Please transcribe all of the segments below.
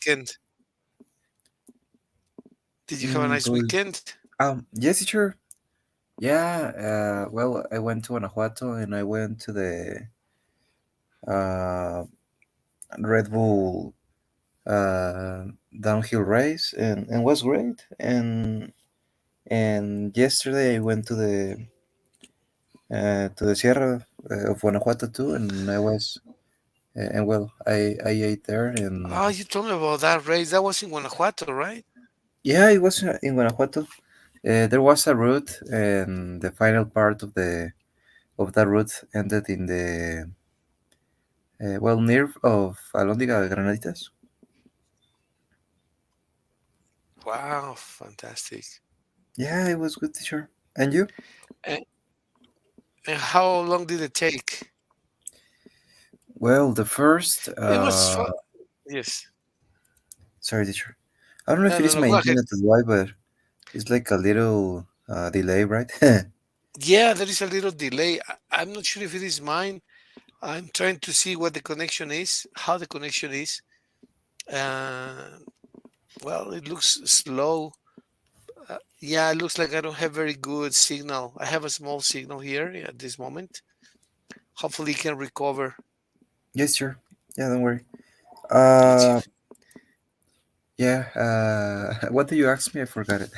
weekend? Did you have a Mm, nice pues, weekend? yes, teacher. Yeah, well, I went to Guanajuato and I went to the uh, Red Bull uh, downhill race and was great. And yesterday I went to the Sierra of Guanajuato too, and I was and well, I ate there and Oh, you told me about that race. That was in Guanajuato, right? yeah, it was in Guanajuato. There was a route, and the final part of that route ended in the well near of Alhóndiga Granaditas. Wow, fantastic. Yeah, it was good, teacher. And you? And, and how long did it take? Well, the first It was fun. Yes. sorry, teacher. I don't know if No, it no, is no. my Go ahead. internet as well, but it's like a little delay, right? Yeah, there is a little delay. I'm not sure if it is mine. I'm trying to see what the connection is, how the connection is. Uh, well, it looks slow. Yeah, it looks like I don't have very good signal. I have a small signal here at this moment. Hopefully, it can recover. Yes, sure. Yeah, don't worry. Let's see. Uh, yeah. What did you ask me? I forgot it.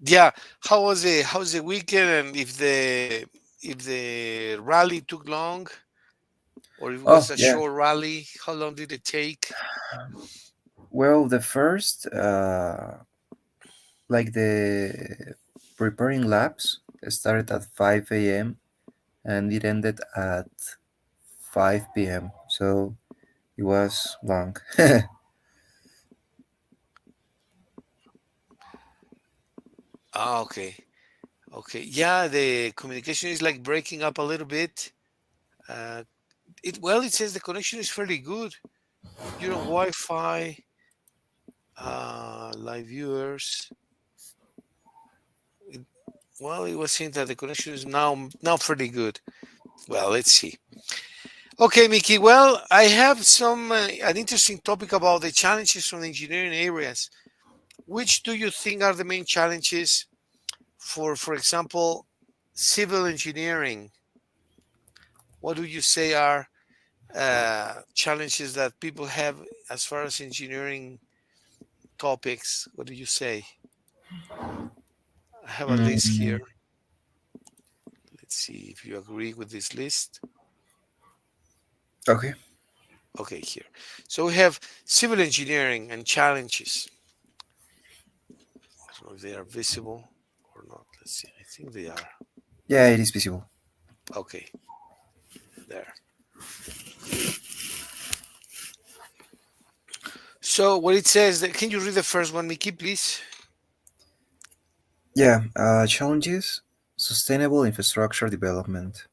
Yeah, how's the weekend, and if the rally took long or if it Oh, was a yeah. short rally, how long did it take? Well, the first, like the preparing labs started at 5 a.m. and it ended at 5 p.m. So it was long. Ah, okay, okay. Yeah, the communication is like breaking up a little bit. Uh, it says the connection is fairly good. You're on Wi-Fi. Live viewers. It, well, it was saying that the connection is now fairly good. Well, let's see. Okay, Mickey. Well, I have an interesting topic about the challenges from the engineering areas. Which do you think are the main challenges for example, civil engineering? What do you say are challenges that people have as far as engineering topics? What do you say? I have a list Mm, here. Let's see if you agree with this list. okay. Okay, here. So we have civil engineering and challenges. I don't know if they are visible or not. Let's see. I think they are. Yeah, it is visible. Okay, there. So what it says, that, can you read the first one, Mickey, please? Yeah, challenges, sustainable infrastructure development.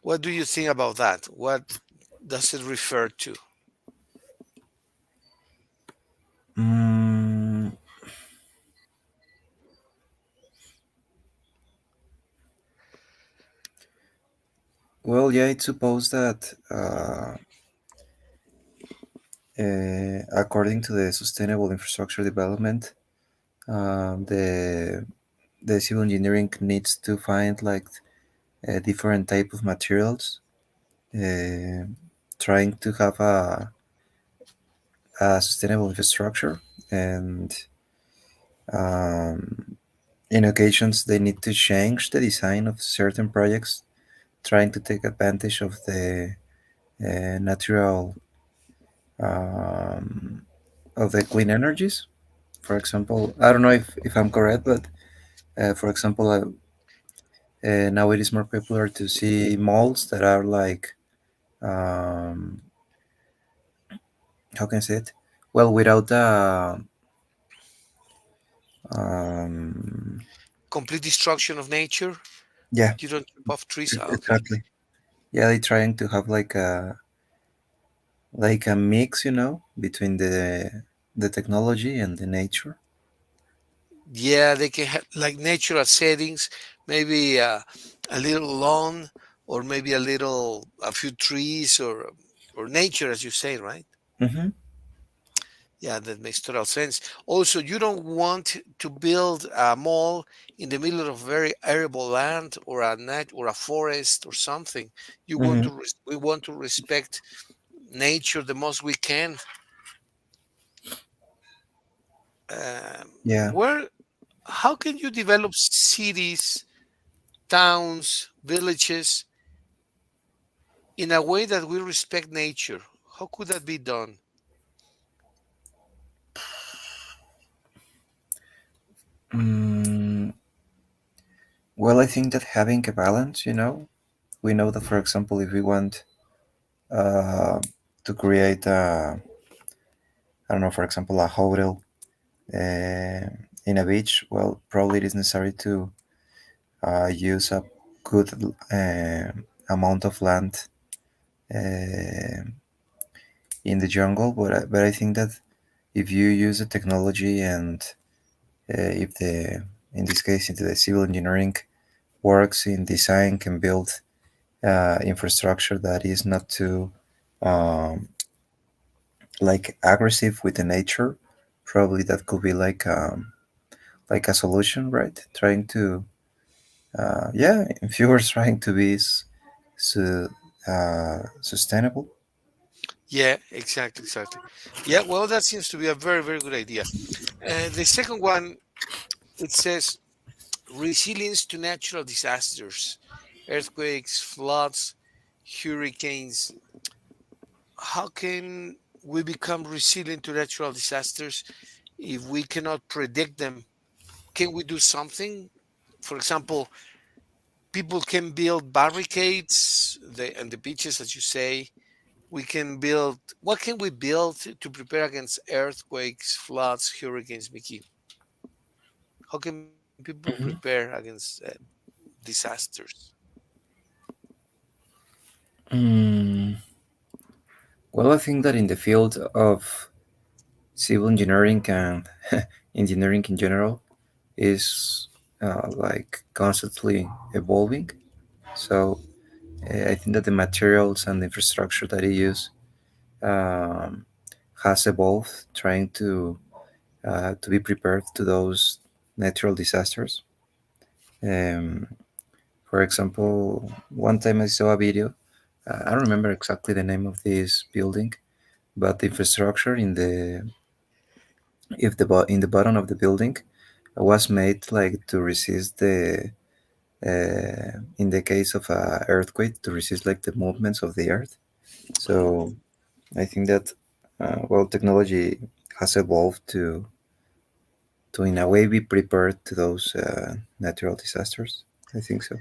What do you think about that? What does it refer to? Mm, well, yeah, it's supposed that according to the sustainable infrastructure development, the civil engineering needs to find like a different type of materials, uh, trying to have a sustainable infrastructure, and um, in occasions they need to change the design of certain projects, trying to take advantage of the natural um, of the clean energies. For example, I don't know if I'm correct, but for example, now it is more popular to see malls that are like um, how can I say it? Well, without um, Complete destruction of nature. yeah, You don't chop off trees. Ah, okay. exactly. Yeah, they trying to have like a mix, between the technology and the nature. Yeah, they can have like natural settings, maybe a little lawn, or maybe a few trees, or nature, as you say, right? Mm-hmm. Yeah, that makes total sense. Also, you don't want to build a mall in the middle of very arable land, or a net or a forest or something. Mm-hmm. We want to respect nature the most we can. Yeah. Where How can you develop cities, towns, villages in a way that we respect nature? How could that be done? Mm, well, I think that having a balance, we know that, for example, if we want uh, to create I don't know, for example, a hotel in a beach, well, probably it is necessary to use a good amount of land uh, in the jungle. But I think that if you use the technology and if in this case, if the civil engineering works in design, can build infrastructure that is not too um, like aggressive with the nature, probably that could be like a solution, right? Trying to yeah, if you were trying to be su- sustainable. Yeah, exactly, exactly. Yeah, well, that seems to be a very, very good idea. The second one, it says resilience to natural disasters, earthquakes, floods, hurricanes. How can we become resilient to natural disasters if we cannot predict them? Can we do something? For example, people can build barricades and the beaches, as you say. We can build. What can we build to prepare against earthquakes, floods, hurricanes, Mickey? How can people prepare against disasters? Mm, well, I think that in the field of civil engineering and engineering in general is like constantly evolving. So I think that the materials and the infrastructure that they use um, has evolved, trying to be prepared to those natural disasters. Um, for example, one time I saw a video. I don't remember exactly the name of this building, but the infrastructure in the if the in the bottom of the building was made like to resist the in the case of a earthquake to resist like the movements of the earth. So Oh, I think that well, technology has evolved to in a way be prepared to those natural disasters. I think so.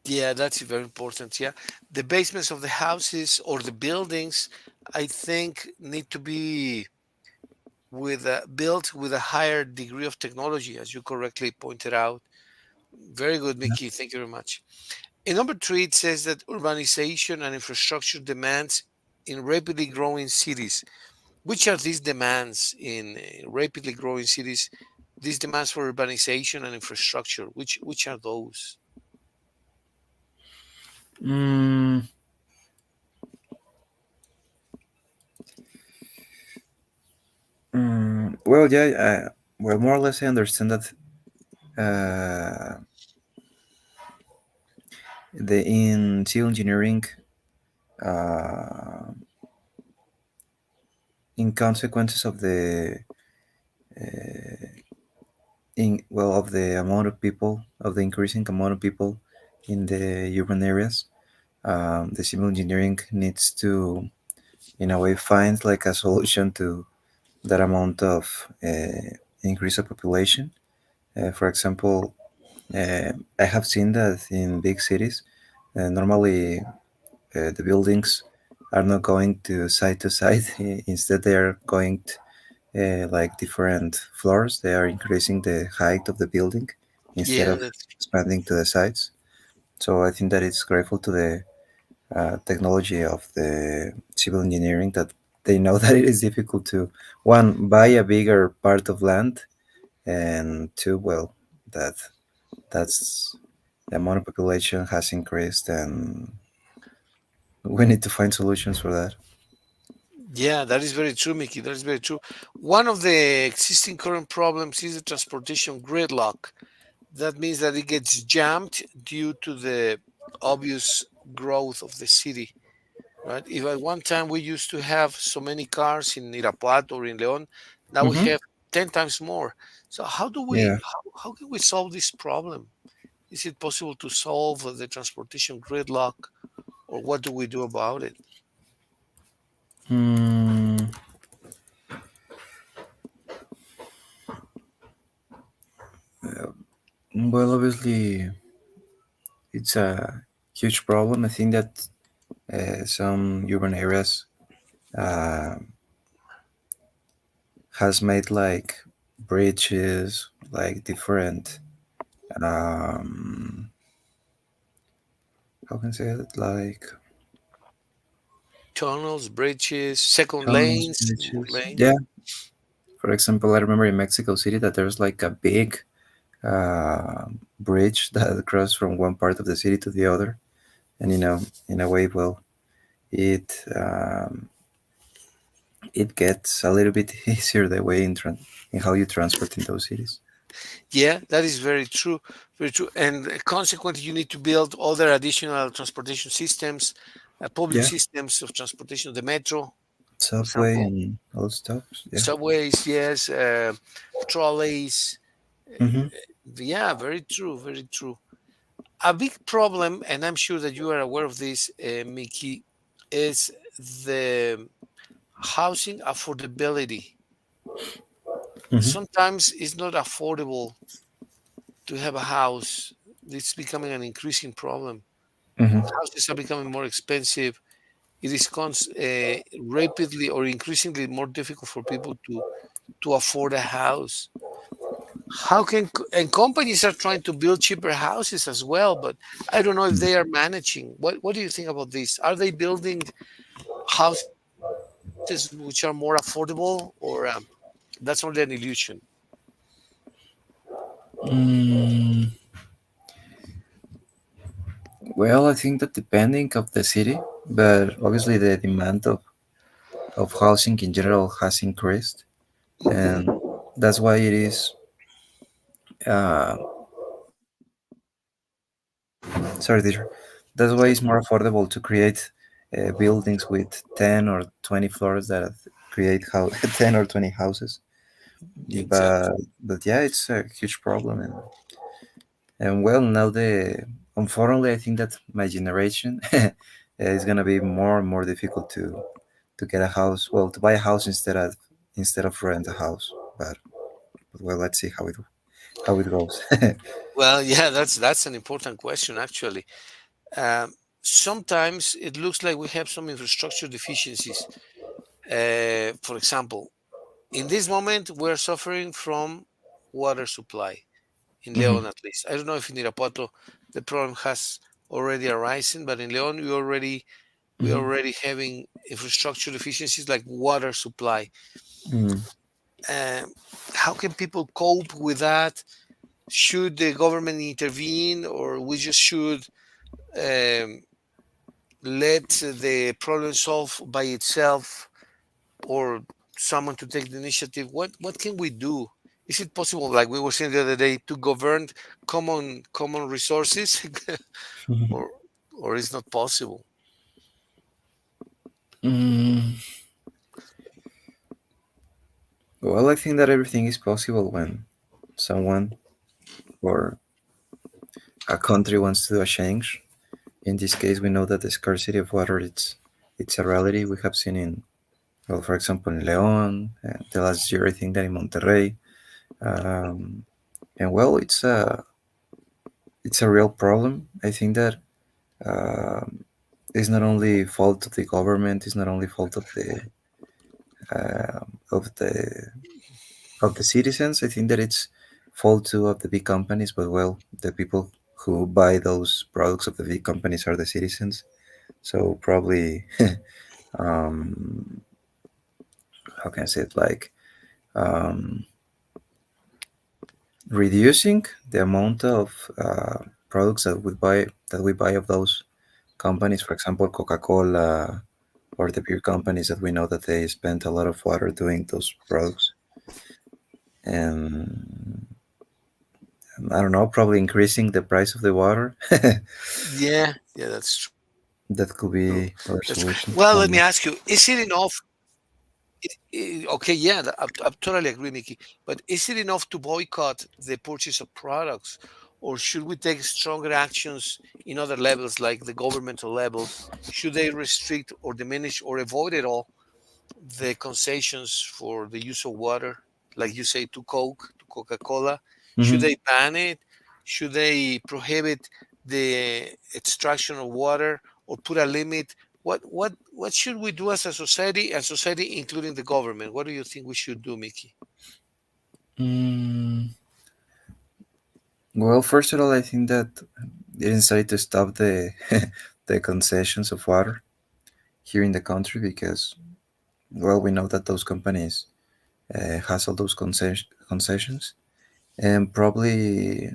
yeah, that's very important. Yeah, the basements of the houses or the buildings, I think, need to be built with a higher degree of technology, as you correctly pointed out. Very good, Yeah. Mickey. Thank you very much. In number three, it says that urbanization and infrastructure demands in rapidly growing cities. Which are these demands in rapidly growing cities? These demands for urbanization and infrastructure. Which are those? Mm, well, yeah. Well, more or less, I understand that the in civil engineering, uh, in consequences of the in well of the amount of people of the increasing amount of people in the urban areas, the civil engineering needs to, in a way, find like a solution to that amount of increase of population. For example, I have seen that in big cities, normally the buildings are not going to side. Instead, they are going like different floors. They are increasing the height of the building instead Yeah, of that's expanding to the sides. So I think that it's grateful to the technology of the civil engineering that they know that it is difficult to, one, buy a bigger part of land, and two, well, that that's the amount of population has increased, and we need to find solutions for that. Yeah, that is very true, Mickey. That is very true. One of the existing current problems is the transportation gridlock. That means that it gets jammed due to the obvious growth of the city, right? If at one time we used to have so many cars in Irapuato or in Leon, now we Hmm. have 10 times more. So Yeah. how can we solve this problem? Is it possible to solve the transportation gridlock, or what do we do about it? Mm, well, obviously, it's a huge problem. I think that some urban areas uh, has made like bridges, like different, um, how can I say it, like Tunnels, bridges, second tunnels, lanes, more bridges. lanes. Yeah. For example, I remember in Mexico City that there's like a big uh, bridge that crosses from one part of the city to the other, and in a way, well, it it gets a little bit easier the way in how you transport in those cities. Yeah, that is very true, very true. And consequently, you need to build other additional transportation systems, public Yeah, systems of transportation, the metro, for subway example, and all stuff. Yeah. subways, yes, trolleys. Hmm. Yeah, very true, very true. A big problem, and I'm sure that you are aware of this, Mickey, is the housing affordability. Hmm. Sometimes it's not affordable to have a house. It's becoming an increasing problem. Hmm. Houses are becoming more expensive. It is rapidly or increasingly more difficult for people to afford a house. How can and companies are trying to build cheaper houses as well, but I don't know if they are managing. What do you think about this? Are they building houses which are more affordable, or that's only an illusion? Mm, well, I think that depending of the city, but obviously the demand of housing in general has increased, Hmm. and that's why it is. Uh, Sorry, teacher. That's why it's more affordable to create buildings with 10 or 20 floors that create 10 or 20 houses. Exactly. But yeah, it's a huge problem, and well, now the unfortunately, I think that my generation is gonna be more and more difficult to get a house. Well, to buy a house instead of rent a house. But well, let's see how it goes. Well, yeah, that's an important question actually. Um, Sometimes it looks like we have some infrastructure deficiencies. For example, in this moment, we're suffering from water supply in Hmm. Leon, at least. I don't know if in Irapuato the problem has already arisen, but in Leon we Hmm. already having infrastructure deficiencies like water supply. Hmm. Um, how can people cope with that? Should the government intervene, or we just should um, let the problem solve by itself, or someone to take the initiative? What can we do? Is it possible, like we were saying the other day, to govern common resources, or is not possible? Mm, well, I think that everything is possible when someone or a country wants to do a change. In this case, we know that the scarcity of water it's a reality we have seen in, well, for example, in León, the last year I think that in Monterrey, um, and well, it's a real problem. I think that it's not only fault of the government, it's not only fault uh, of the of the citizens. I think that it's fault too of the big companies, but well, the people who buy those products of the big companies are the citizens. So probably, um, how can I say it, like um, reducing the amount of products that we buy of those companies. For example, Coca-Cola or the beer companies that we know that they spend a lot of water doing those products, and I don't know, probably increasing the price of the water. Yeah, yeah, that's true. That could That's be true. our Well, let me solution. ask I you: don't know. is it enough? Okay, yeah, I totally agree, Mickey. But is it enough to boycott the purchase of products, or should we take stronger actions in other levels, like the governmental level? Should they restrict or diminish or avoid it all the concessions for the use of water, like you say, to Coke, to Coca-Cola? Should Hmm. they ban it? Should they prohibit the extraction of water or put a limit? What should we do as a society, and society including the government? What do you think we should do, Mickey? Mm, well, first of all, I think that it decided to stop the the concessions of water here in the country because, well, we know that those companies has all those concessions, and probably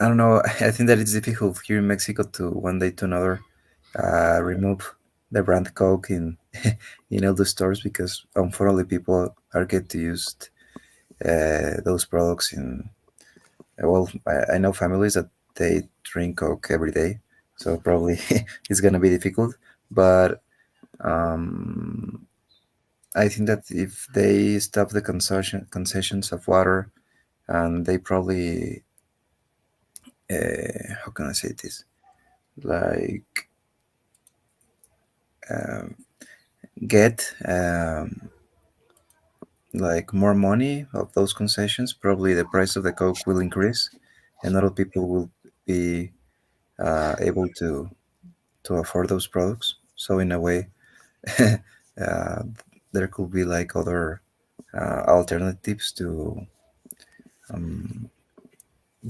I don't know. I think that it's difficult here in Mexico to one day to another remove the brand Coke in in all the stores because unfortunately people are get to use those products in. Well, I know families that they drink Coke every day, so probably it's gonna be difficult. But um, I think that if they stop the concessions of water, and they probably how can I say this, like um, get like more money of those concessions, probably the price of the Coke will increase, and other people will be able to afford those products. So in a way, uh, there could be like other alternatives um,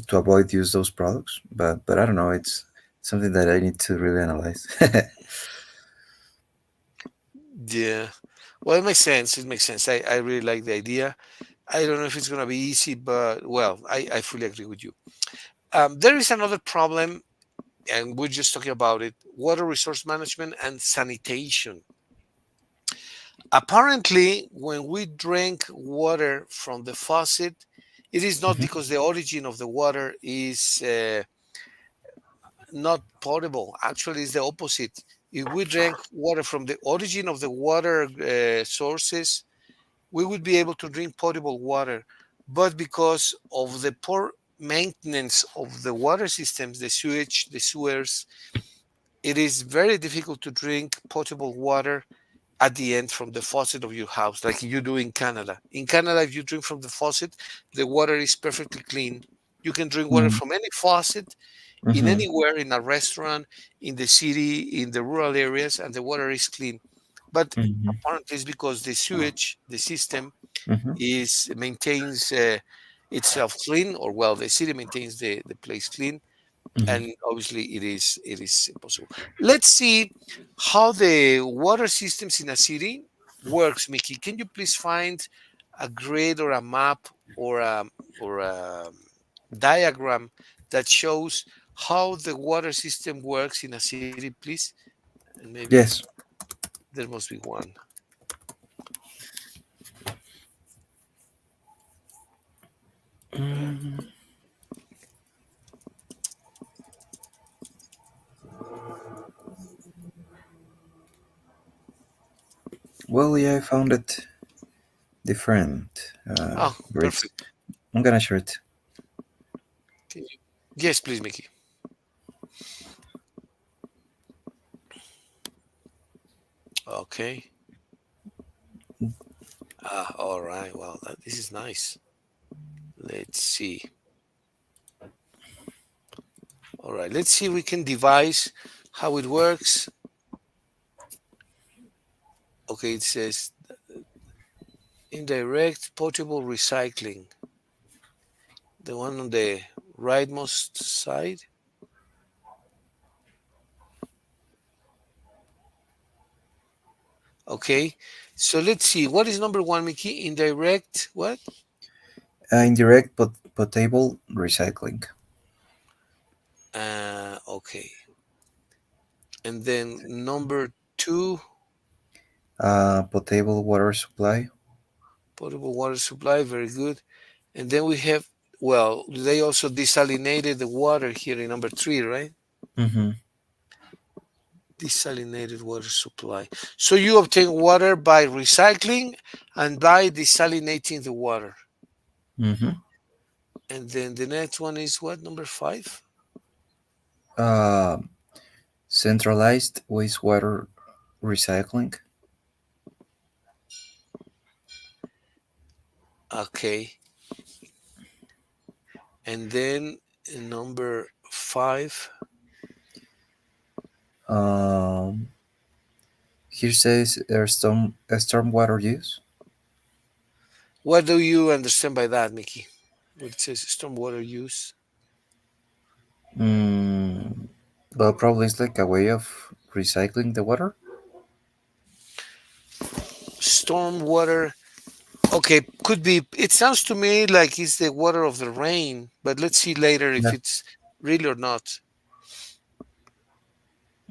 to avoid use those products. But I don't know. It's something that I need to really analyze. Yeah. Well, it makes sense. It makes sense. I really like the idea. I don't know if it's going to be easy, but well, I fully agree with you. There is another problem, and we're just talking about it: water resource management and sanitation. Apparently, when we drink water from the faucet, it is not Mhm. because the origin of the water is not potable. Actually, it's the opposite. If we drank water from the origin of the water sources, we would be able to drink potable water. But because of the poor maintenance of the water systems, the sewage, the sewers, it is very difficult to drink potable water at the end from the faucet of your house, like you do in Canada. In Canada, if you drink from the faucet, the water is perfectly clean. You can drink water Mm, from any faucet in mhm, anywhere, in a restaurant, in the city, in the rural areas, and the water is clean. But mhm, apparently, it's because the sewage, the system, mhm, is maintains itself clean, or well, the city maintains the place clean, mhm. and obviously it is possible. Let's see how the water systems in a city works. Mickey, can you please find a grid or a map or a diagram that shows how the water system works in a city, please? And maybe Yes. there must be one. Mm, well, yeah, I found it different Oh, grids. perfect. I'm gonna share it. Can you? Yes, please, Mickey. Okay. All right. Well, this is nice. Let's see. All right. Let's see if we can devise how it works. Okay. It says indirect potable recycling. The one on the rightmost side. Okay. So let's see. What is number one, Mickey? Indirect what? Indirect potable recycling. Okay. And then number two, Potable water supply. potable water supply. Very good. And then we have, well, they also desalinated the water here in number three, right? Mm-hmm. Desalinated water supply. So you obtain water by recycling and by desalinating the water. Mm-hmm. And then the next one is what, number five? Uh, Centralized wastewater recycling. Okay. And then number five, Um, Here says stormwater use. what do you understand by that, Mickey? What it says stormwater use. Mm, well, probably it's like a way of recycling the water. Stormwater. Okay, could be. It sounds to me like it's the water of the rain, but let's see later if Yeah. it's real or not.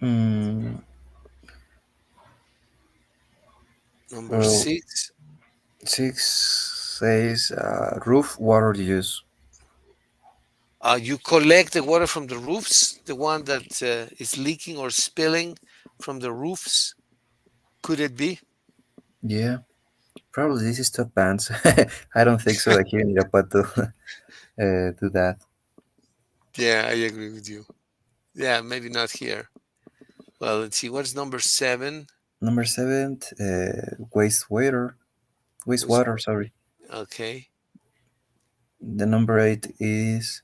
Mm, Number well, six. 6 says roof water use. You collect the water from the roofs, the one that is leaking or spilling from the roofs. Could it be? Yeah, probably this is too advanced. I don't think so that here in Irapuato do that. Yeah, I agree with you. Yeah, maybe not here. Well, let's see. What's number seven? Number seven, Was wastewater. Sorry. okay. The number eight is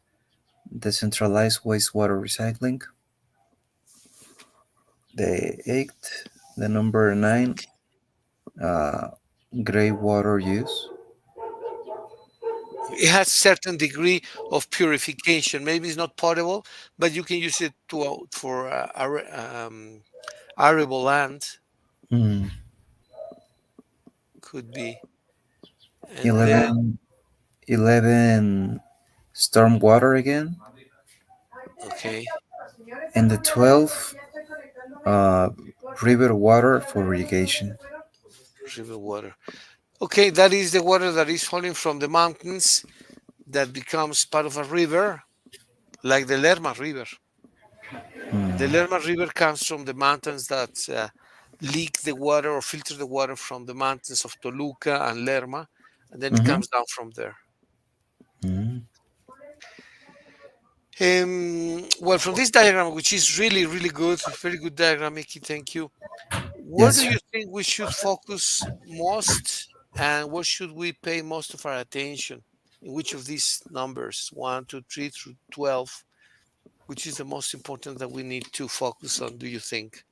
decentralized wastewater recycling. The eighth, the number nine, uh, gray water use. It has certain degree of purification. Maybe it's not potable, but you can use it to for arable land. Mm. Could be. And then 11, 11 storm water again. okay, And the 12, uh, river water for irrigation. river water. Okay, that is the water that is falling from the mountains that becomes part of a river, like the Lerma River. The Mm. Lerma River comes from the mountains that leak the water or filter the water from the mountains of Toluca and Lerma, and then it Mm-hmm. comes down from there. Mm. Well, from this diagram, which is really, really good, very good diagram, Mickey, thank you. Where Yes, do sir. you think we should focus most and where should we pay most of our attention? In which of these numbers, 1, 2, 3 through 12, which is the most important that we need to focus on, do you think?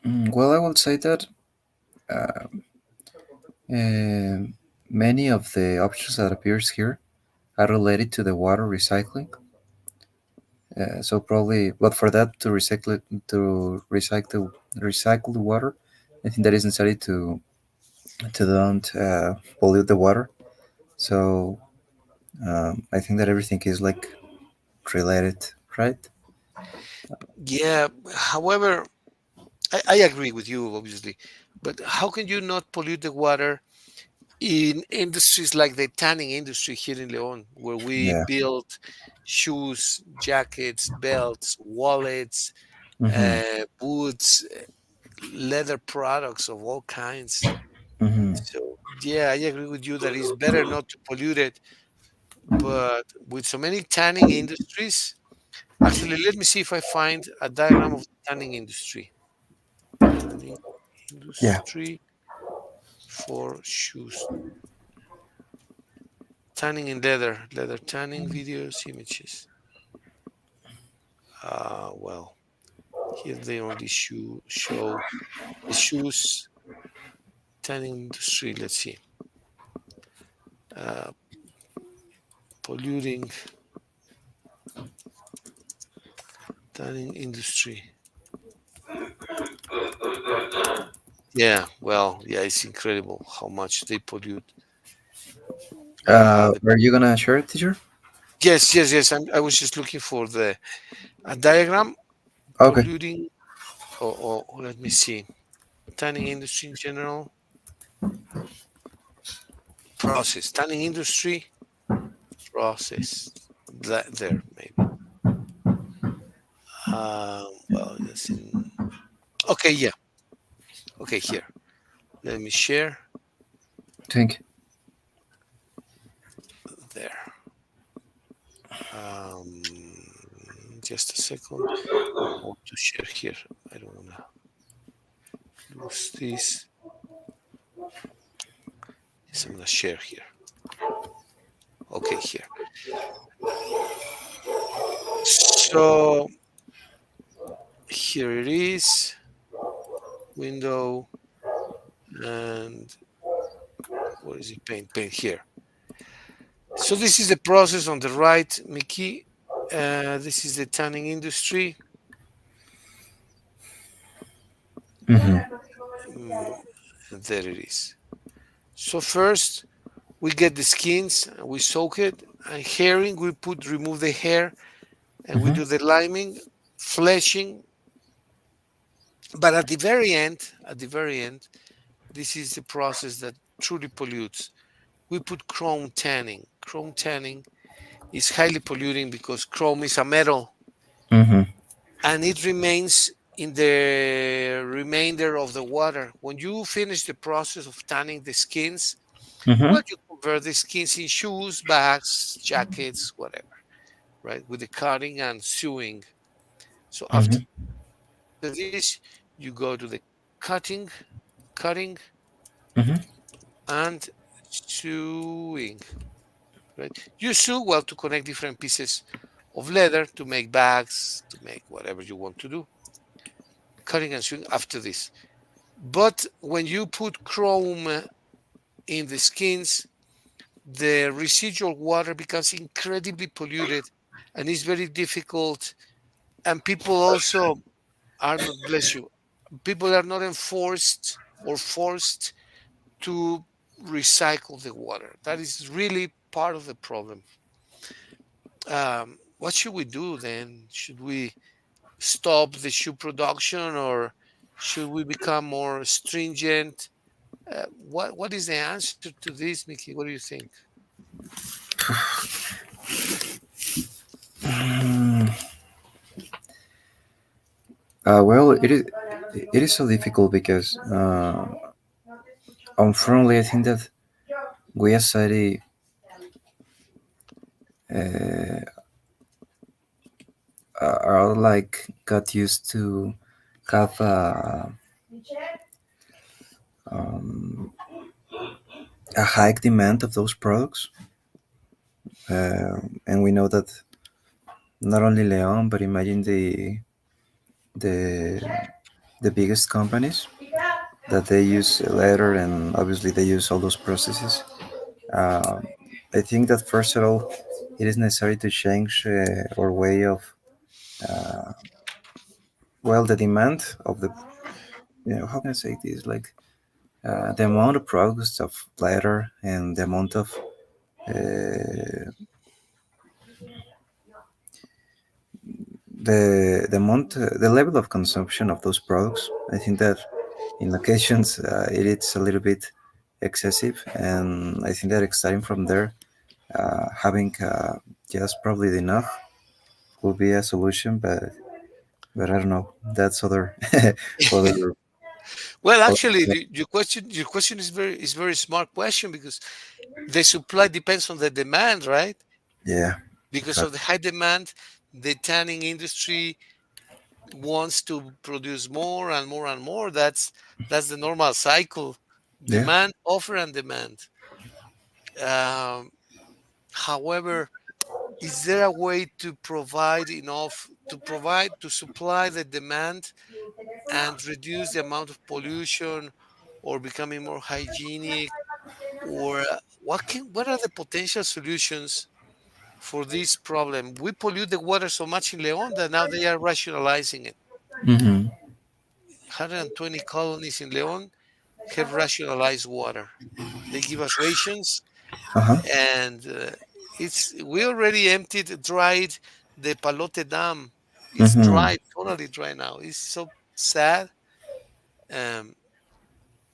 Mm, well, I would say that uh, many of the options that appears here are related to the water recycling. So probably, but for that to recycle the water, I think that is necessary to don't pollute the water. So I think that everything is like related, right? Yeah, however, I agree with you, obviously, but how can you not pollute the water in industries like the tanning industry here in Leon, where we Yeah. build shoes, jackets, belts, wallets, Mm-hmm. boots, leather products of all kinds. Mm-hmm. So yeah, I agree with you that it's better not to pollute it. But with so many tanning industries, actually, let me see if I find a diagram of the tanning industry. Tanning Yeah. industry for shoes. Tanning in leather, leather tanning videos, images. Well, here they only show the shoes tanning industry. Let's see. uh, polluting tanning industry. Yeah, well, yeah, it's incredible how much they pollute. The, Are you gonna share it, teacher? yes, yes, yes. I was just looking for the a diagram Okay. polluting. Or let me see. Tanning industry in general. Process. Tanning industry process. That there maybe. Well, that's in. Okay, yeah. Okay, here. Let me share. Thank There. Just a second. I want to share here. I don't want to lose this. Yes, I'm gonna share here. Okay, here. So here it is. Window and what is it? Paint. Paint here. So this is the process on the right, Mickey. This is the tanning industry. you. Mm, and there it is. So first we get the skins, we soak it, and herring we put remove the hair, and we Hmm. do the liming, fleshing. But at the very end, this is the process that truly pollutes. We put chrome tanning. Chrome tanning is highly polluting because chrome is a metal Hmm. and it remains in the remainder of the water. When you finish the process of tanning the skins, Hmm. well, you convert the skins in shoes, bags, jackets, whatever, right? With the cutting and sewing. So after Hmm. this, you go to the cutting, cutting, Hmm. and sewing, right? You sew well to connect different pieces of leather to make bags, to make whatever you want to do. Cutting and sewing after this. But when you put chrome in the skins, the residual water becomes incredibly polluted and it's very difficult. And people also are not, bless you, people are not enforced or forced to recycle the water. That is really part of the problem. What should we do then? Should we stop the shoe production or should we become more stringent? What is the answer to this, Mickey? What do you think? Well, it is so difficult because unfortunately, I think that we as society uh, are like got used to have um, a high demand of those products, and we know that not only Leon, but imagine the the biggest companies that they use leather and obviously they use all those processes. Um, I think that first of all, it is necessary to change our way of well the demand of the how can I say this like the amount of products of leather and the amount of the amount the level of consumption of those products. I think that in occasions it is a little bit excessive, and I think that starting from there, having just probably enough will be a solution. But I don't know. That's other other Well, actually, other your question is very smart question because the supply depends on the demand, right? yeah, Because of exactly. the high demand, the tanning industry wants to produce more and more and more. That's the normal cycle. Yeah. Demand, offer, and demand. Um, However, is there a way to provide enough to supply the demand and reduce the amount of pollution or becoming more hygienic? or what are the potential solutions for this problem? We pollute the water so much in Leon that now they are rationalizing it. Mm-hmm. 120 colonies in Leon have rationalized water. They give us rations, Uh-huh. and it's we already emptied, dried the Palote Dam. It's Mm-hmm. dry, totally dry now. It's so sad. Um,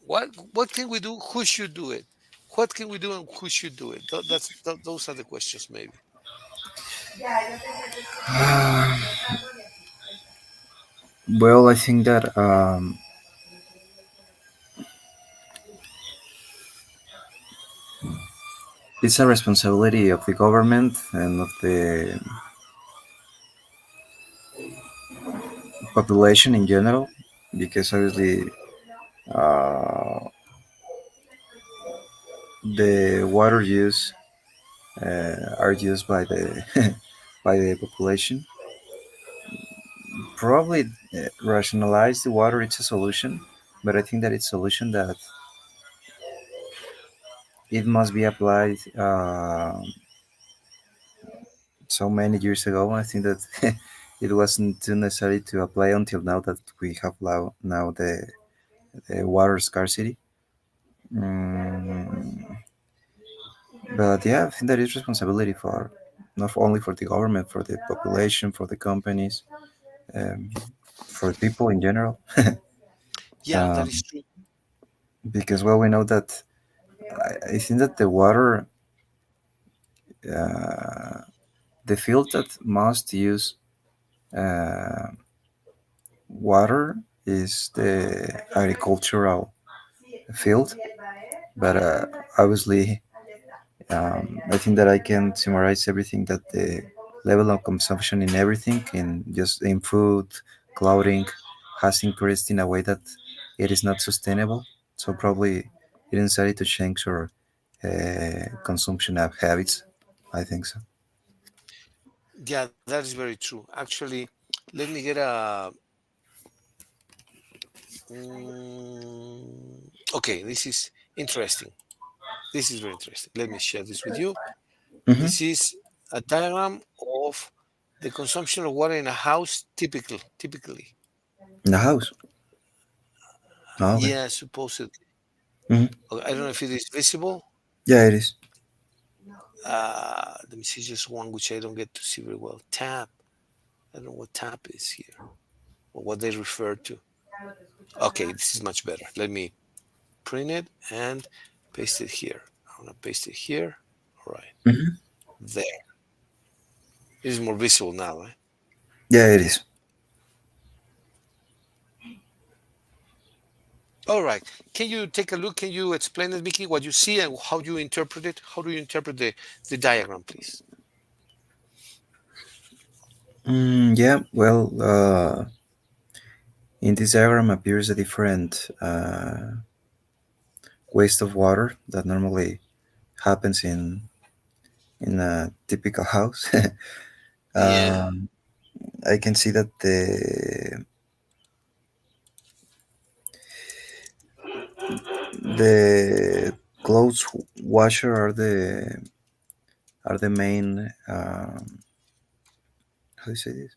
what can we do? Who should do it? What can we do, and who should do it? Those are the questions, maybe. Well, I think that it's a responsibility of the government and of the population in general, because obviously uh, the water use are used by the by the population. Probably rationalize the water. It's a solution, but I think that it's a solution that it must be applied so many years ago. I think that it wasn't too necessary to apply until now that we have now the water scarcity. Mm, but yeah, I think that is responsibility for not only for the government, for the population, for the companies, um, for people in general. Yeah, that is um, true. because well, we know that I think that the water, uh, the field that must use uh, water is the agricultural field. But obviously, I think that I can summarize everything that the level of consumption in everything, in food, clothing, has increased in a way that it is not sustainable. So probably it is necessary to change our consumption of habits. I think so. Yeah, that is very true. Actually, let me get a. Okay, this is interesting. This is very interesting. Let me share this with you. Hmm. This is a diagram of the consumption of water in a house typically. In the house. Oh, okay. Yeah, supposedly. Hmm. I don't know if it is visible. Yeah, it is. Let me see just one which I don't get to see very well. Tap. I don't know what tap is here or what they refer to. Okay, this is much better. Let me print it and paste it here. I'm gonna paste it here. All right, Hmm. there. It is more visible now, right? Yeah, it is. All right. Can you take a look? Can you explain it, Mickey, what you see and how you interpret it? How do you interpret the diagram, please? Yeah. Well, in this diagram appears a different waste of water that normally happens in a typical house. Yeah. um, I can see that the clothes washer are the main. How do you say this?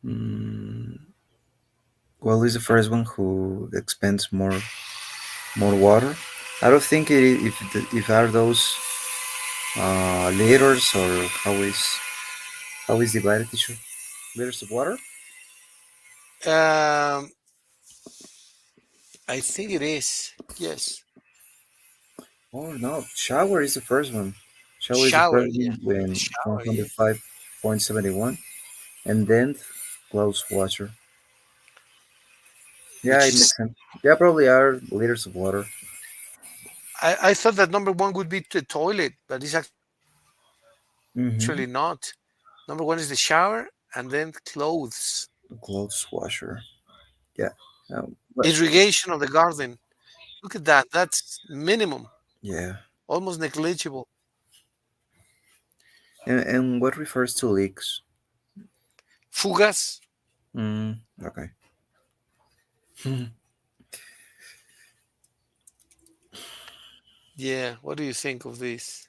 Mm, well, is the first one who expends more water. I don't think if are those liters or how is divided tissue liters of water. Um, I think it is. Yes. Oh no, shower is the first one. Shower is the Shower. first Yeah. one when Shower. Yeah. 105.71, and then clothes washer. Yeah, Which it is, makes sense. Yeah, probably are liters of water. I thought that number one would be the toilet, but it's actually not. Number one Mm-hmm. is the shower and then clothes. Clothes washer. Yeah. But Irrigation of the garden. Look at that. That's minimum, yeah. almost negligible. And what refers to leaks? Fugas. Okay. Yeah, what do you think of this?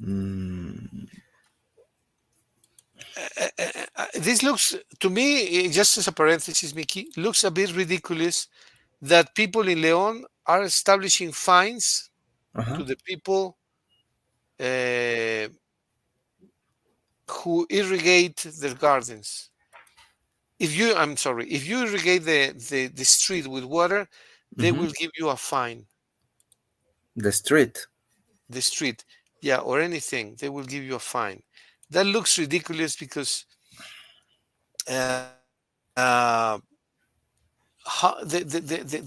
Mm, This looks to me, just as a parenthesis, Mickey, looks a bit ridiculous that people in Leon are establishing fines uh-huh. to the people uh, who irrigate their gardens. I'm sorry, if you irrigate the street with water, they Hmm. will give you a fine. The street. The street, yeah, or anything, they will give you a fine. That looks ridiculous because the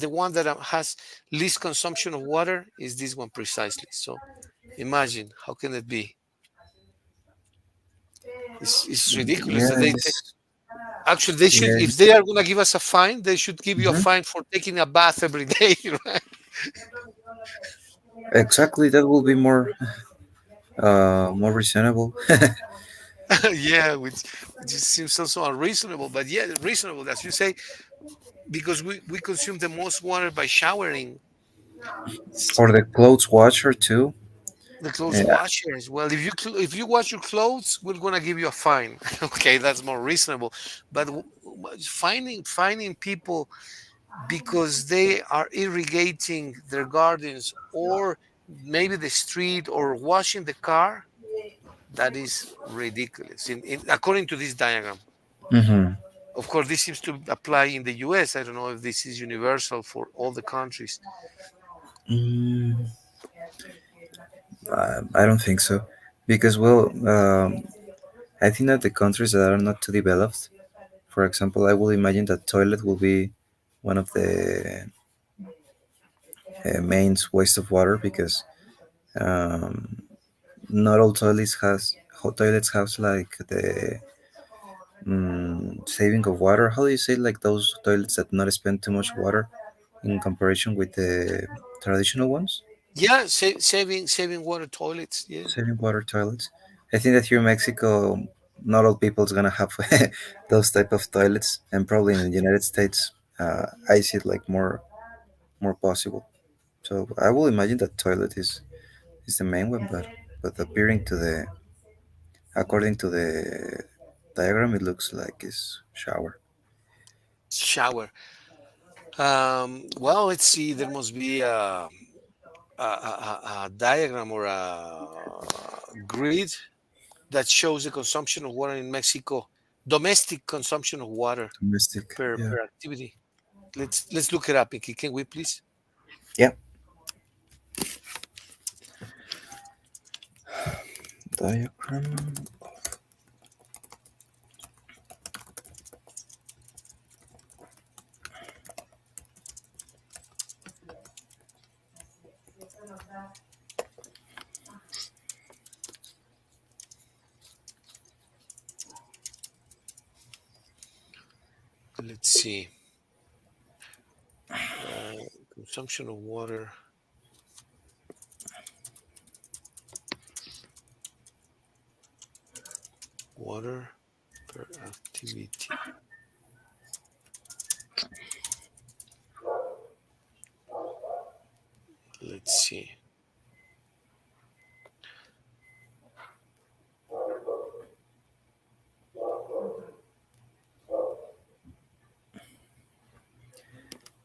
one that has least consumption of water is this one precisely. So imagine how can it be? It's ridiculous that Yes. actually they should, if Yes. they are going to give us a fine, they should give you a Hmm. fine for taking a bath every day, right? Exactly. That will be more reasonable. Yeah, which just seems also unreasonable, but yeah, reasonable as you say, because we consume the most water by showering. Or the clothes washer too. The clothes Yeah. washer as well. If you wash your clothes, we're gonna give you a fine. Okay, that's more reasonable. But finding people because they are irrigating their gardens or maybe the street or washing the car, that is ridiculous. According to this diagram, Hmm. of course, this seems to apply in the U.S. I don't know if this is universal for all the countries. Mm, I don't think so, because well, I think that the countries that are not too developed, for example, I will imagine that toilet will be one of the main waste of water because um, not all toilets has like the saving of water. How do you say like those toilets that not spend too much water in comparison with the traditional ones? Yeah, saving water toilets. Yeah. Saving water toilets. I think that here in Mexico, not all people's gonna have those type of toilets, and probably in the United States, I see it like more possible. So I will imagine that toilet is the main one, but appearing to the according to the diagram, it looks like it's shower. Shower. Well, let's see. There must be a diagram or a grid that shows the consumption of water in Mexico, domestic consumption of water Domestic, yeah, per activity. Let's look it up, Mickey. Can we please? yeah. Diagram. Let's see. Consumption of water per activity. Let's see.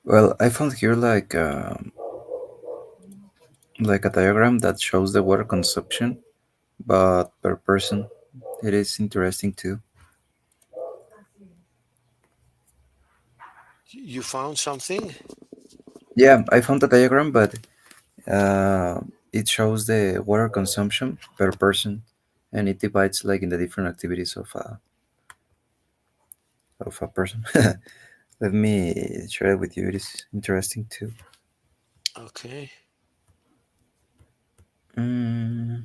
Well, I found here like a diagram that shows the water consumption, but per person. It is interesting too. You found something? Yeah, I found the diagram, but it shows the water consumption per person, and it divides like in the different activities of a person. Let me share it with you. It is interesting too. Okay. Mm,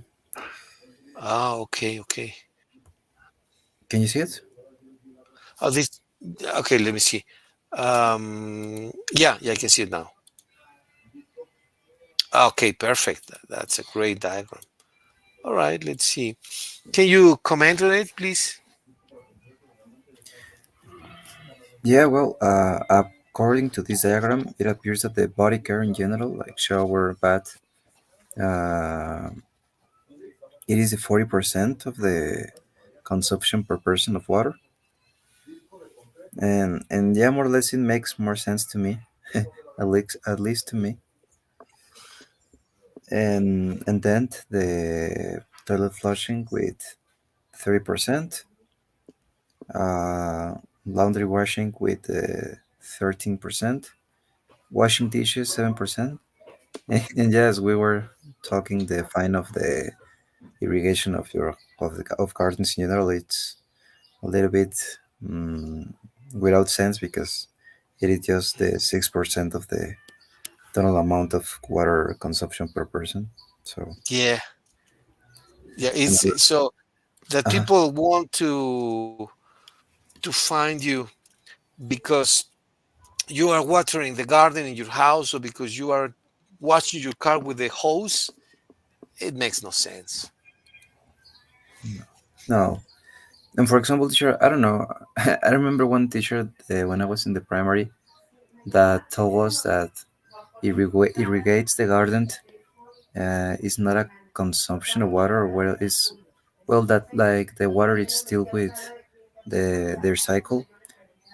Okay, okay. can you see it? Oh, this. Okay, let me see. Yeah, yeah, I can see it now. Okay, perfect. That's a great diagram. All right, let's see. Can you comment on it, please? Yeah, well, according to this diagram, it appears that the body care in general, like shower, bath, uh, it is 40% of the consumption per person of water, and yeah, more or less, it makes more sense to me, at least to me. And then the toilet flushing with 30%, uh, laundry washing with 13%, washing dishes 7%. And yes, we were talking the fine of the irrigation of gardens in general. It's a little bit without sense because it is just the 6% of the total amount of water consumption per person. So, Yeah, yeah. and It's so that uh, people want to find you because you are watering the garden in your house, or because you are washing your car with a hose. It makes no sense. no. And for example, teacher, I don't know. I remember one teacher when I was in the primary that told us that irrigates the garden is not a consumption of water, or well, is well that like the water is still with their cycle.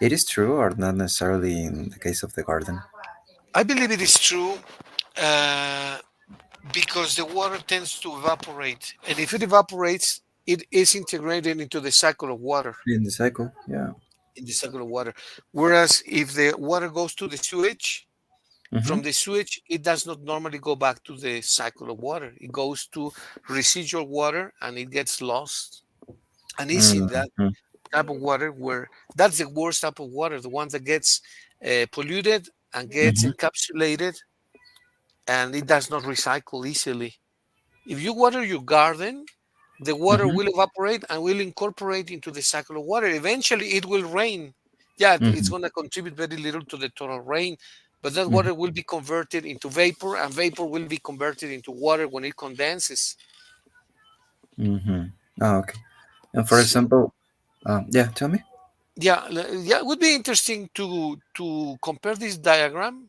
It is true, or not necessarily in the case of the garden. I believe it is true, uh, because the water tends to evaporate, and if it evaporates, it is integrated into the cycle of water. In the cycle, yeah. In the cycle of water. Whereas if the water goes to the sewage, Mm-hmm. from the sewage, it does not normally go back to the cycle of water. It goes to residual water and it gets lost. And it's in that Mm-hmm. type of water where that's the worst type of water, the one that gets polluted and gets Mm-hmm. encapsulated, and it does not recycle easily. If you water your garden, the water Mm-hmm. will evaporate and will incorporate into the cycle of water. Eventually, it will rain. Yeah, it's Mm-hmm. going to contribute very little to the total rain, but that Mm-hmm. water will be converted into vapor, and vapor will be converted into water when it condenses. Mm-hmm. Oh, okay. And for So, example, yeah, tell me. yeah, yeah, it would be interesting to compare this diagram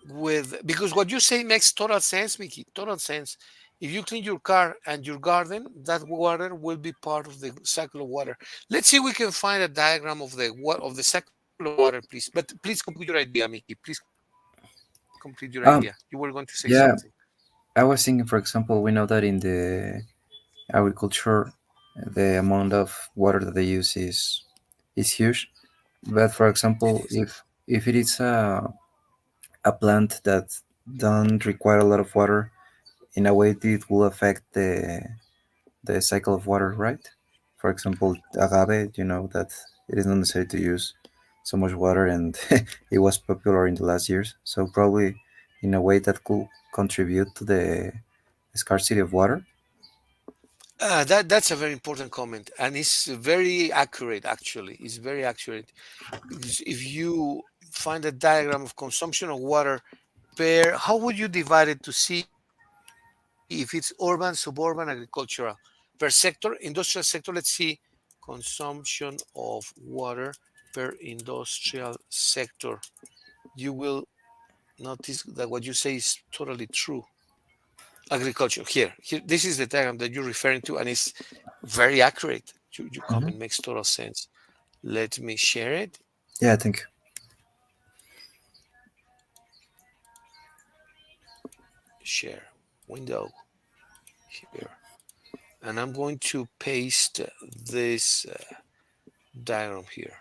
with, because what you say makes total sense, Mickey. Total sense. If you clean your car and your garden, that water will be part of the cycle of water. Let's see if we can find a diagram of the cycle of water, please. But please complete your idea, Mickey. Please complete your idea. You were going to say something. Yeah, I was thinking, for example, we know that in the agriculture, the amount of water that they use is huge. But for It example, is. if it is a plant that don't require a lot of water, in a way it will affect the cycle of water, right? For example, agave, you know that it is not necessary to use so much water, and it was popular in the last years. So probably in a way that could contribute to the scarcity of water. That's a very important comment, and it's very accurate. Actually, it's very accurate, because if you find a diagram of consumption of water per, how would you divide it to see if it's urban, suburban, agricultural? Per sector, industrial sector, let's see consumption of water per industrial sector. You will notice that what you say is totally true. Agriculture, here, this is the diagram that you're referring to, and it's very accurate. Your Hmm. comment makes total sense. Let me share it. Yeah, I think. Share window here. And I'm going to paste this diagram here,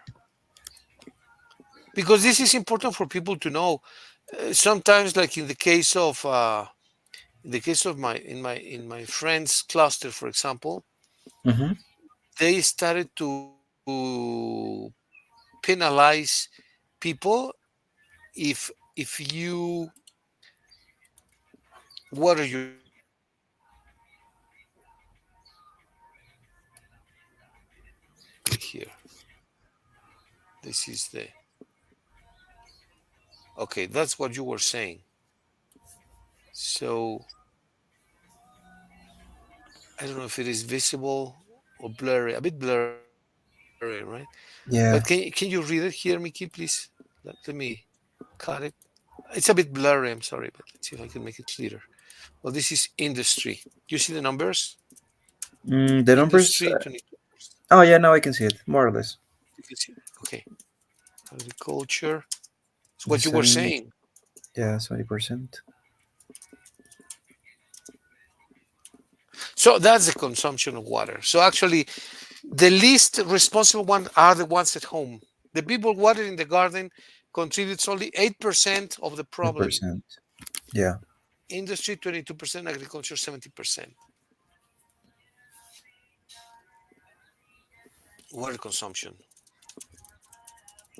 because this is important for people to know. Sometimes, like in the case of my friends cluster, for example, Hmm. they started to penalize people if you water your garden. Okay, here, this is the, okay, that's what you were saying. So I don't know if it is visible or blurry, a bit blurry, right? But can you read it here, Mickey, please? Let me know. Let me cut it. It's a bit blurry. I'm sorry, but let's see if I can make it clearer. Well, this is industry. You see the numbers? The numbers. Industry 22%. Oh yeah, now I can see it more or less. You can see. Okay. Agriculture. It's The what you were 70, saying. yeah, 70%. So that's the consumption of water. So actually, the least responsible ones are the ones at home. The people watering the garden contributes only 8% of the problem. 8%. Yeah. Industry 22%, agriculture 70%. Water consumption.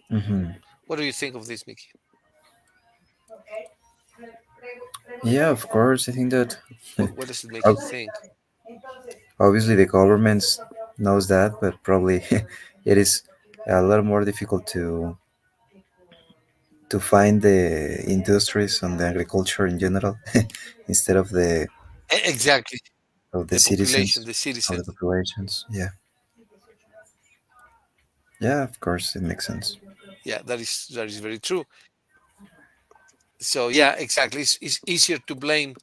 Hmm. What do you think of this, Mickey? Yeah, of course. I think that What does it make you ob- think? obviously the government knows that, but probably it is a lot more difficult to find the industries and the agriculture in general instead Exactly. of the The population, citizens the of the citizens. populations. Yeah, yeah, of course it makes sense. Yeah, that is very true. So yeah, exactly. It's easier to blame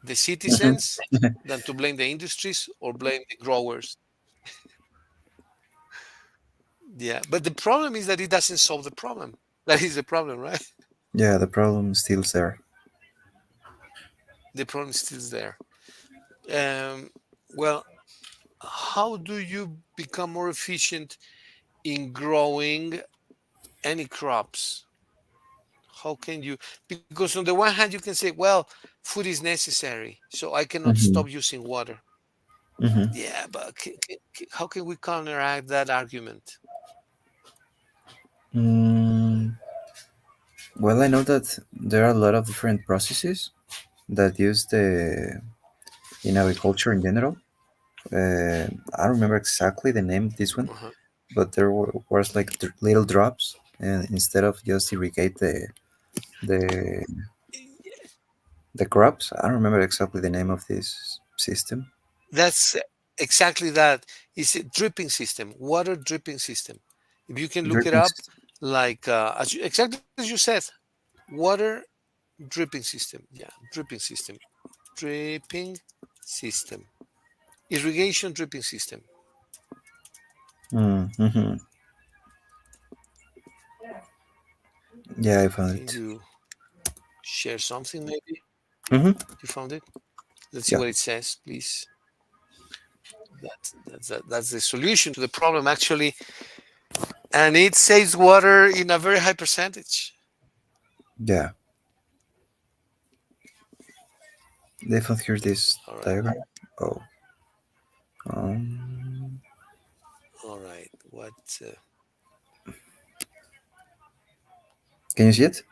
the Hmm. citizens than to blame the industries or blame the growers. Yeah, but the problem is that it doesn't solve the problem. That is the problem, right? Yeah, the problem still is there. The problem is still there. Um, well, how do you become more efficient in growing any crops? How can you? Because on the one hand, you can say, well, food is necessary, so I cannot Hmm. stop using water. Hmm. Yeah, but how can we counteract that argument? Mm, well, I know that there are a lot of different processes that use the in agriculture in general. I don't remember exactly the name of this one, Uh-huh. but there was like little drops, and instead of just irrigate the the crops, I don't remember exactly the name of this system. That's exactly that. It's a dripping system, water dripping system. If you can look it Dripping up, system. like exactly as you said, water dripping system. Yeah, dripping system, dripping system, irrigation dripping system. Mm-hmm. Yeah, I found Can it. you share something? Maybe Mm-hmm. you found it. Let's see Yeah, what it says, please. That's the solution to the problem actually, and it saves water in a very high percentage. yeah. They found here this All right, diagram. Oh, um, all right. What? can you see it?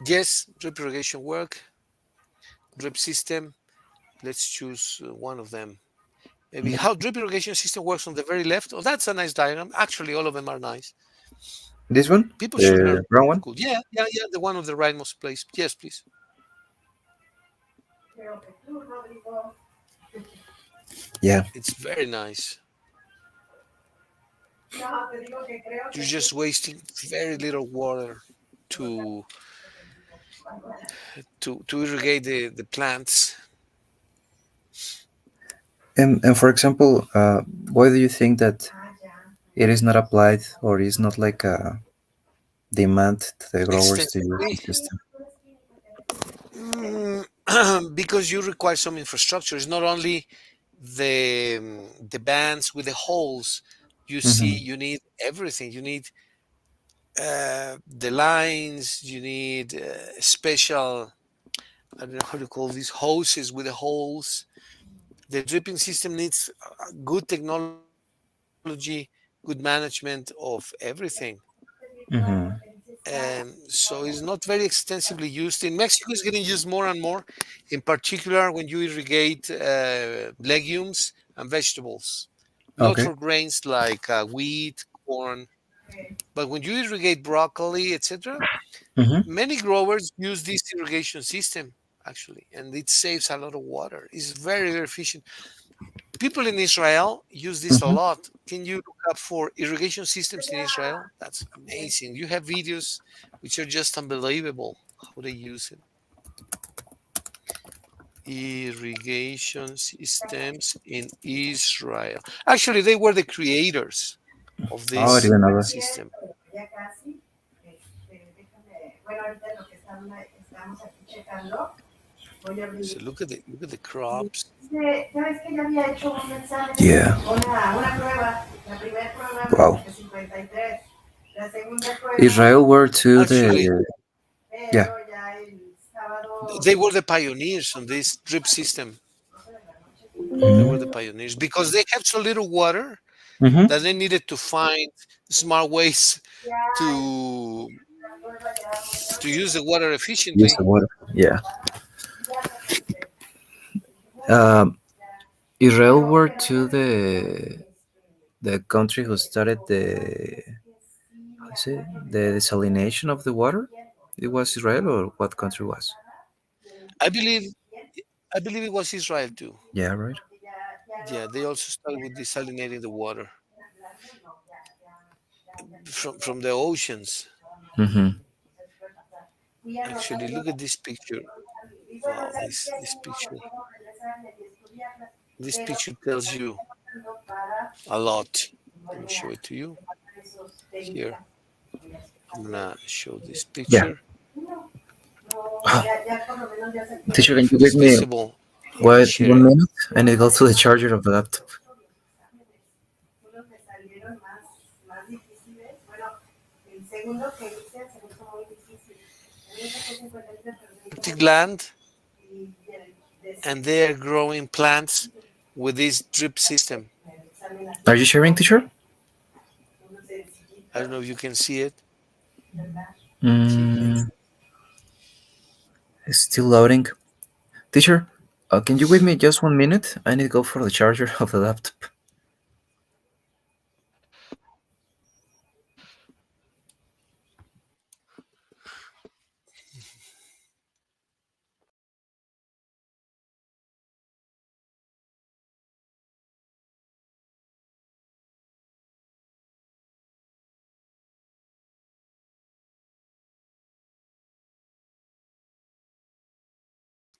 Yes, drip irrigation work, drip system. Let's choose one of them. Maybe Mm, how drip irrigation system works on the very left. Oh, that's a nice diagram. Actually, all of them are nice. this one, People should learn the brown one. school. Yeah, yeah, yeah. The one on the rightmost place. Yes, please. Yeah. It's very nice. You're just wasting very little water to to irrigate the plants. And for example, why do you think that it is not applied or is not like a demand to the growers to use Extensively. the system? Mm, because you require some infrastructure. It's not only the bands with the holes. You see, Mm-hmm. you need everything. You need the lines. You need special. I don't know how to call these hoses with the holes. The dripping system needs good technology, good management of everything. Mm-hmm. So it's not very extensively used. In Mexico, it's getting used more and more, in particular when you irrigate legumes and vegetables, not Okay. for grains like wheat, corn, but when you irrigate broccoli, etc. Mm-hmm. Many growers use this irrigation system actually, and it saves a lot of water. It's very, very efficient. People in Israel use this a Hmm. lot. Can you look up for irrigation systems in Israel? That's amazing. You have videos which are just unbelievable how they use it. Irrigation systems in Israel. Actually, they were the creators of Oh, I this didn't know that. system. So look at the crops. Yeah. Wow. Israel were to Actually, the yeah. they were the pioneers on this drip system. They were the Hmm. pioneers because they had so little water Hmm. that they needed to find smart ways to to use the water Use efficiently. the water. Yeah. Um, Israel were to the country who started the how is it the desalination of the water. It was Israel or what country was? I believe I believe it was Israel too. Yeah, right. Yeah, they also started with desalinating the water from the oceans. Mm-hmm. Actually, look at this picture. Wow, this picture tells you a lot. Let me show it to you here. I'm gonna show this Yeah. picture. Teacher, can you If it give is me visible, let me what share 1 it. minute? I need to go to the charger of the laptop. Big land, and they are growing plants with this drip system. Are you sharing, teacher? I don't know if you can see it. Mm, it's still loading. Teacher, can you wait me just 1 minute? I need to go for the charger of the laptop.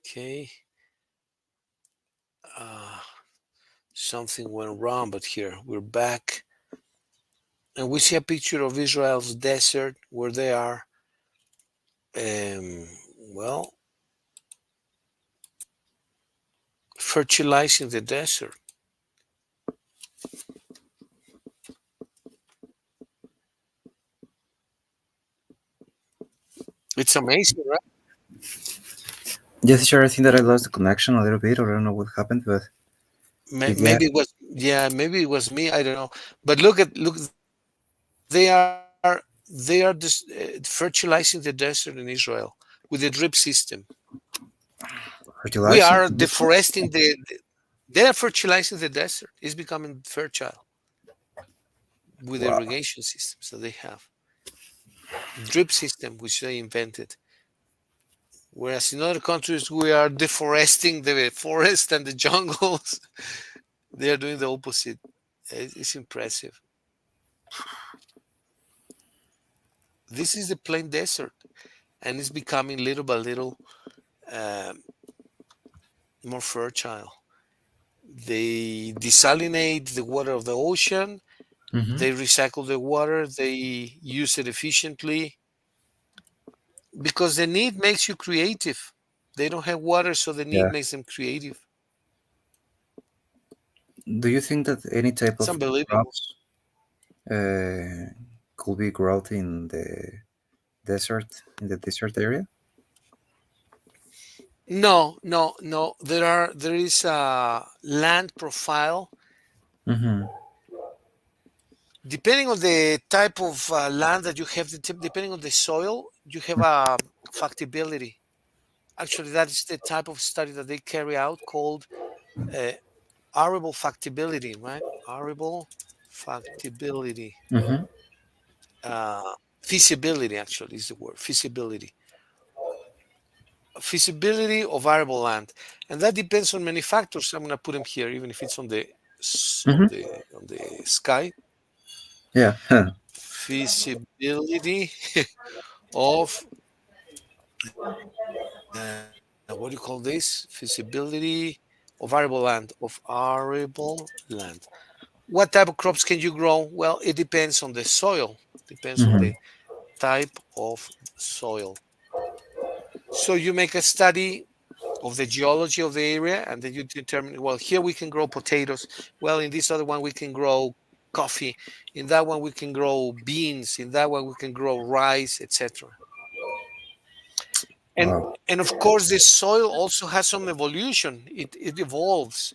Okay. Uh, Something went wrong, but here we're back. And we see a picture of Israel's desert where they are, um, well, fertilizing the desert. It's amazing, right? Yes, teacher, I think that I lost the connection a little bit, or I don't know what happened, but yeah. Maybe it was, yeah, maybe it was me. I don't know. But look, they are fertilizing the desert in Israel with the drip system. We are Fertilizing? deforesting they are fertilizing the desert. It's becoming fertile with the Wow. irrigation systems that they have. Drip system which they invented. Whereas in other countries we are deforesting the forest and the jungles. They are doing the opposite. It's impressive. This is the plain desert, and it's becoming little by little um, more fertile. They desalinate the water of the ocean. Mm-hmm. They recycle the water. They use it efficiently because the need makes you creative. They don't have water, so the need Yeah. makes them creative. Do you think that any type It's of unbelievable. crops uh, could be growth in desert, in the desert area? No, no, no. There is a land profile. Mm-hmm. Depending on the type of land that you have, depending on the soil, you have a factibility. Actually, that is the type of study that they carry out called uh, arable factibility, right? Arable factibility. Mm-hmm. Feasibility, actually, is the word. Feasibility. feasibility of variable land, and that depends on many factors. I'm going to put them here, even if it's on the Hmm. on the sky. Yeah. Huh. Feasibility of what do you call this? Feasibility of variable land. What type of crops can you grow? Well, it depends on the soil. Depends on Hmm. the type of soil. So you make a study of the geology of the area, and then you determine, well, here we can grow potatoes. Well, in this other one we can grow coffee. In that one we can grow beans. In that one we can grow rice, etc. and Wow. and of course the soil also has some evolution. It evolves.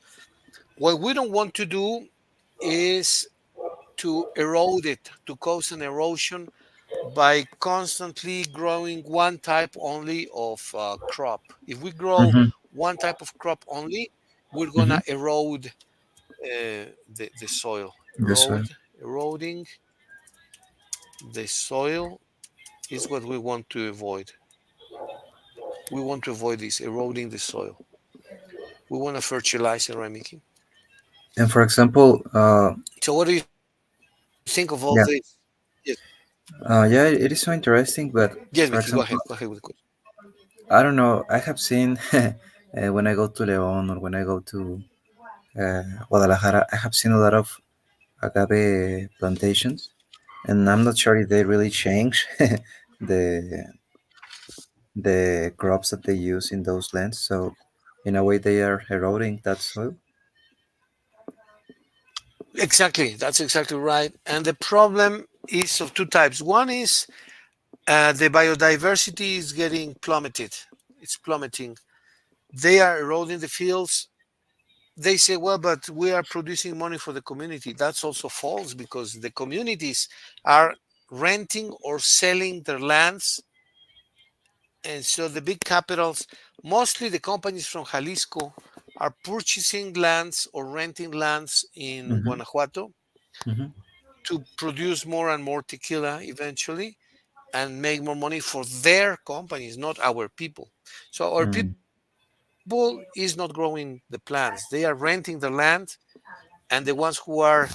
What we don't want to do is to erode it, to cause an erosion by constantly growing one type only of crop. If we grow Hmm. one type of crop only, we're Hmm. gonna erode the soil. The soil. Eroding the soil is what we want to avoid. We want to avoid this eroding the soil. We want to fertilize it, right, Mickey? And for example, So, what do you think of all this? Yes, yeah, yeah, it is so interesting. yes, But Mickey. for Go example, ahead with the question. I don't know. I have seen when I go to León or when I go to Guadalajara, I have seen a lot of agave plantations, and I'm not sure if they really change the the crops that they use in those lands. So, in a way, they are eroding that soil. Exactly, that's exactly right. And the problem is of two types. One is the biodiversity is getting plummeted. It's plummeting. They are eroding the fields. They say, well, but we are producing money for the community. That's also false because the communities are renting or selling their lands. And so the big capitals, mostly the companies from Jalisco, are purchasing lands or renting lands in Hmm. Guanajuato Hmm. to produce more and more tequila eventually and make more money for their companies, not our people. So our Mm. people is not growing the plants. They are renting the land, and the ones who are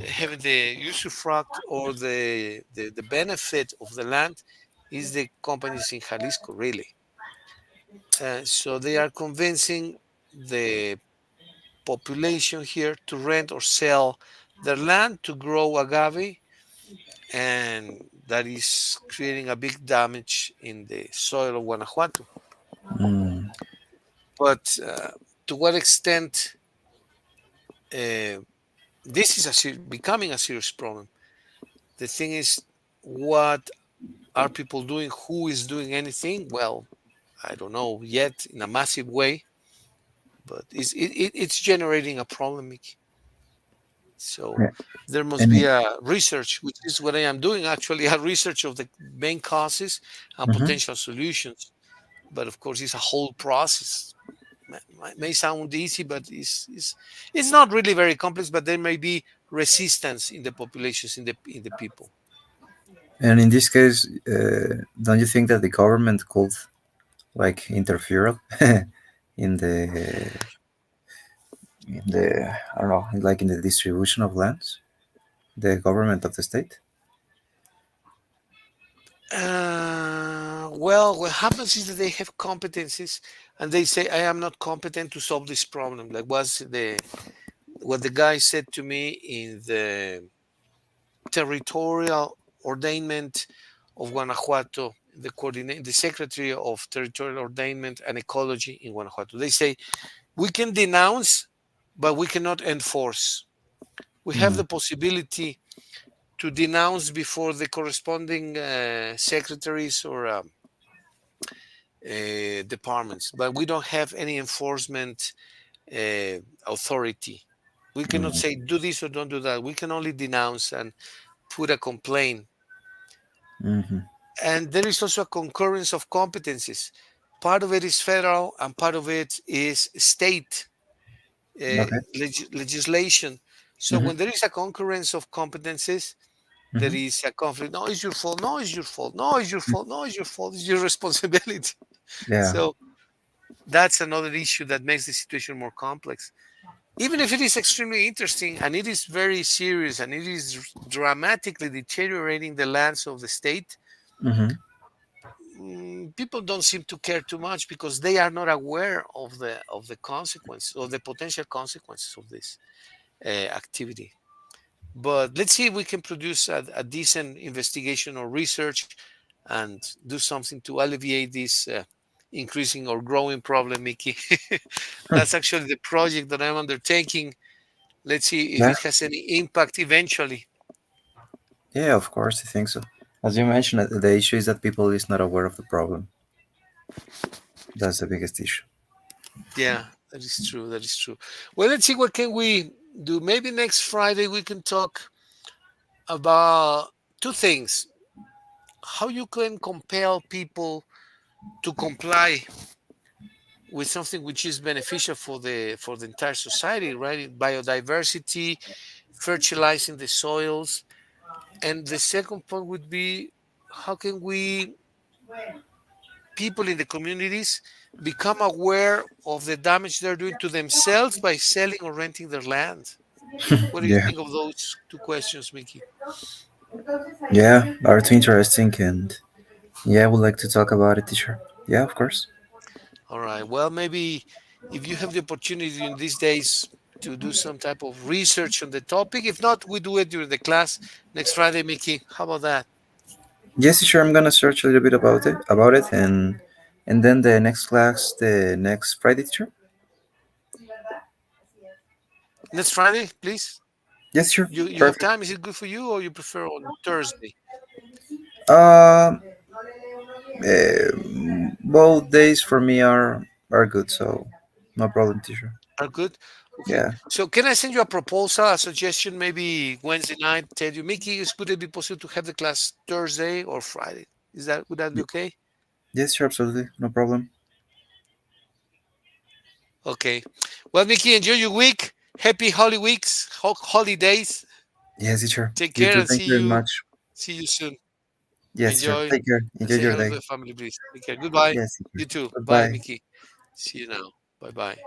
having the usufruct or the benefit of the land is the companies in Jalisco, really. So they are convincing the population here to rent or sell their land to grow agave, and that is creating a big damage in the soil of Guanajuato. Mm. But to what extent uh, this is becoming a serious problem? The thing is, what are people doing? Who is doing anything? Well, I don't know yet in a massive way, but it's generating a problem, Mickey. So Yeah. there must be And a research, which is what I am doing actually, a research of the main causes and mhm. potential solutions. But of course, it's a whole process. May sound easy, but it's not really very complex. But there may be resistance in the populations, in the people. And in this case, don't you think that the government could like interfere in the I don't know, like in the distribution of lands, the government of the state? Well, what happens is that they have competencies, and they say, "I am not competent to solve this problem." Like was the what the guy said to me in the territorial ordainment of Guanajuato, the secretary of territorial ordainment and ecology in Guanajuato. They say we can denounce, but we cannot enforce. We have Mm. the possibility to denounce before the corresponding secretaries or departments, but we don't have any enforcement authority. We cannot Mm. say do this or don't do that. We can only denounce and put a complaint. Hmm. And there is also a concurrence of competencies. Part of it is federal, and part of it is state Okay. legislation. So Hmm. when there is a concurrence of competencies, there Hmm. is a conflict. No, it's your fault. No, it's your fault. No, it's your fault. No, it's your fault. It's your responsibility. Yeah. So that's another issue that makes the situation more complex. Even if it is extremely interesting and it is very serious and it is dramatically deteriorating the lands of the state, Mm-hmm. people don't seem to care too much because they are not aware of the consequence or the potential consequences of this activity. But let's see if we can produce a decent investigation or research and do something to alleviate this increasing or growing problem, Mickey. That's actually the project that I'm undertaking. Let's see if Yeah. it has any impact eventually. Yeah, of course, I think so. As you mentioned, the issue is that people is not aware of the problem. That's the biggest issue. Yeah, that is true. That is true. Well, let's see what can we do. Maybe next Friday we can talk about two things: how you can compel people to comply with something which is beneficial for the entire society, right? Biodiversity, fertilizing the soils, and the second point would be how can we people in the communities become aware of the damage they're doing to themselves by selling or renting their land. What do you Yeah. think of those two questions, Mickey? Yeah, are too interesting, and yeah, I would like to talk about it, teacher. Yeah, of course. All right. Well, maybe if you have the opportunity in these days to do some type of research on the topic, if not, we do it during the class next Friday, Mickey. How about that? Yes, teacher, I'm gonna search a little bit about it, and then the next class, the next Friday, teacher. Next Friday, please. Yes, sure. You have Perfect. time? Is it good for you, or you prefer on Thursday? Um, both days for me are good, so no problem, teacher. Are good? Okay. Yeah. So can I send you a proposal, a suggestion, maybe Wednesday night? Tell you, Mickey, would it be possible to have the class Thursday or Friday? Is that would that be Y- okay? Yes, sure, absolutely, no problem. Okay. Well, Mickey, enjoy your week. Happy Holy Weeks, holidays. Yes, teacher. Take You care too. and Thank you very much. see you soon. Yes, teacher. Enjoy Take care. and Enjoy say your hello to day. the family, please. Take care. Goodbye. Yes, teacher. You too. Bye, Goodbye. Mickey. See you now. Bye bye.